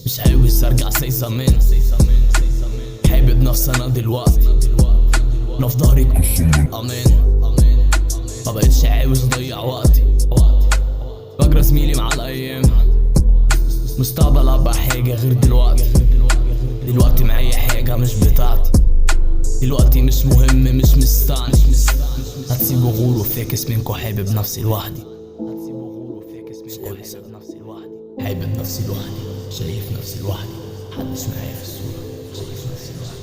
مش عاوز ارجع زي زمان، حابب نفسي انا دلوقتي، انا في ظهرك امان. ما بقتش عاوز اضيع وقتي، بجرى زميلي مع الايام، مستقبل ابقى حاجه غير دلوقتي. دلوقتي معايا حاجه مش بتاعتي، دلوقتي مش مهم مش مستعني. هتسيب غور وفاكس منكو، حابب نفسي لوحدي، حابب نفسي لوحدي، شايف نفسي لوحدي، محدش معايا في الصورة، شايف نفسي لوحدي.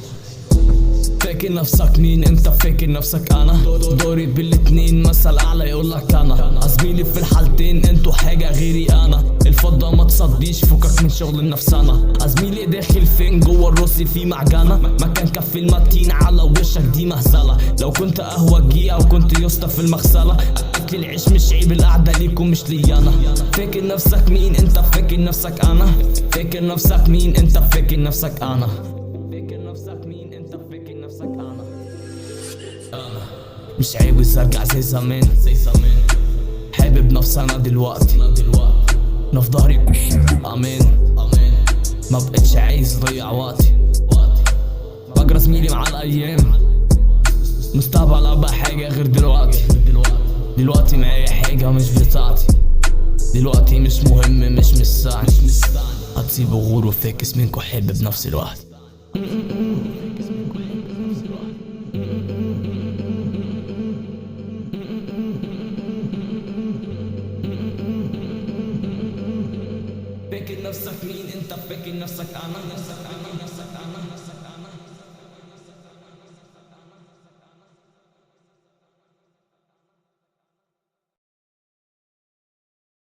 فاكر نفسك مين انت؟ فاكر نفسك انا؟ دوري بالاتنين مثل اعلى يقولك انا. زميلي في الحالتين انتوا حاجة غيري انا، الفضة ما تصديش فكك من شغل النفسانة. زميلي داخل فين؟ جوه الروسي في معجنة، مكان كف المتين على وشك دي مهزلة. لو كنت قهوة جي او كنت يسطى في المغسلة، اكل العيش مش عيب، القعدة ليكم مش لي انا. فاكر نفسك مين انت؟ فاكر نفسك انا؟ فاكر نفسك مين انت؟ فاكر نفسك انا؟ فاكر نفسك مين انت؟ فاكر نفسك انا؟ مش عاوز ارجع زي زمان، حابب نفسي انا دلوقتي، انا في ظهري امان. ما بقتش عايز اضيع وقتي، بجرى زميلي مع الايام، مستقبل ابقى حاجه غير دلوقتي. دلوقتي معايا حاجه مش بتاعتي، دلوقتي مش مهم مش مستعني. هتسيب غور وفاكس منكو، حابب نفسي لوحدي. فاكر نفسك مين انت؟ فاكر نفسك انا؟